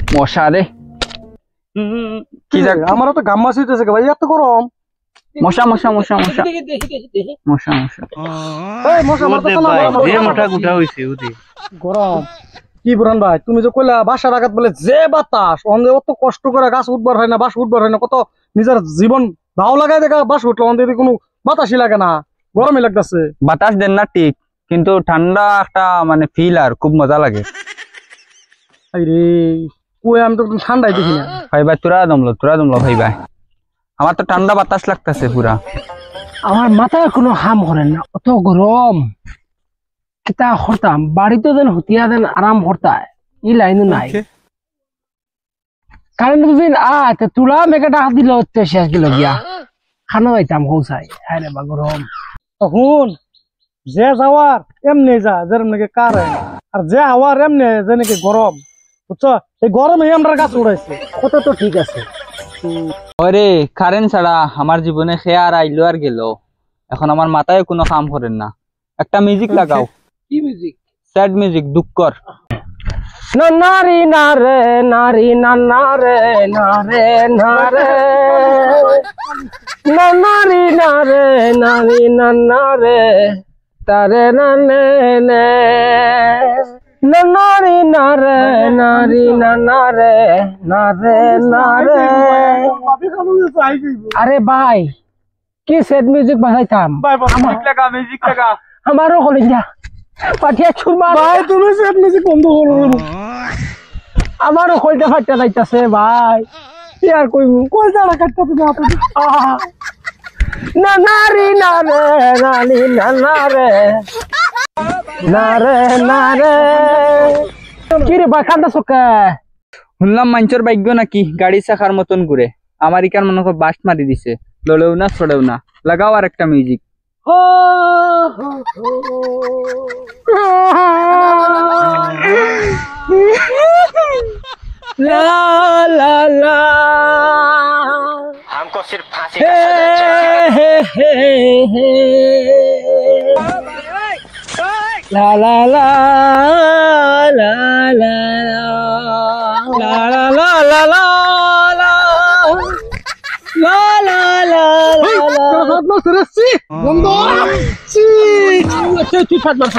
মশা রে কি দেখ আমারও তো ঘাম মাছ হইতেছে ভাই এত গরম মশা মশা মশা মশা মশা মশা এই মশা মারতেছ না যে মোটা গুটা হইছে ওদি গরম কি বুরান ভাই তুমি যে কইলা বাসার আঘাত বলে যে বাতাস অন্ধে অত কষ্ট করে গাছ উঠবার হয় না বাস উঠবার হয় না কত নিজের জীবন দাও লাগাই দেখা বাস উঠলো অন্ধে কোনো বাতাসই লাগে না গরমই লাগতেছে বাতাস দেন না ঠিক কিন্তু ঠান্ডা একটা মানে ফিল আর খুব মজা লাগে আরে কই আমি তো ঠান্ডাই দেখি না ভাই ভাই তোরা দমলো ভাই ভাই আমার তো ঠান্ডা বাতাস লাগতেছে পুরা আমার মাথায় কোনো হাম করে না অত গরম কিতা করতাম বাড়িতে যেন হতিয়া দেন আরাম করতায় ই লাইন নাই কারণ দুদিন তুলা মেঘা ডাক দিল শেষ দিল গিয়া খানো যাইতাম কৌসাই হ্যাঁ রে বা গরম তখন যে যাওয়ার এমনি যা যেরম নাকি কার আর যে আওয়ার এমনি যে নাকি গরম বুঝছো এই গরমে আমরা গাছ উড়াইছে কত তো ঠিক আছে ওরে কারেন্ট ছাড়া আমার জীবনে সে আর আইলো আর গেল এখন আমার মাথায় কোনো কাম করেন না একটা মিউজিক লাগাও কি মিউজিক স্যাড মিউজিক দুঃখর নারী নারে নারী নারে নারে নারে নারী নারে নারী নারে তারে নানে নারী নারে নারী নারে নারে নারে আরে ভাই কি সেট মিউজিক বাজাইতাম মিউজিক লাগা আমারও কলিজা পাঠিয়া ছুরমা ভাই তুমি সেট মিউজিক বন্ধ করো আমারও কলটা ফাটতে যাইতাছে ভাই কি আর কইবো কলটা কাটতে তুমি আপনি নারী নারে নারী নারে নারে নারে কি রে ভাই কান্দা সকা শুনলাম মাঞ্চর ভাগ্য নাকি গাড়ি চাকার মতন ঘুরে আমার ইকার মনে হয় বাস্ট মারি দিছে লড়েও না ছড়েও না লাগাও আর একটা মিউজিক লা লা লা हमको सिर्फ फांसी লা লা লা লা লা লা লা লা লা লা লা লা লা বন্ধ তুই ফাট মার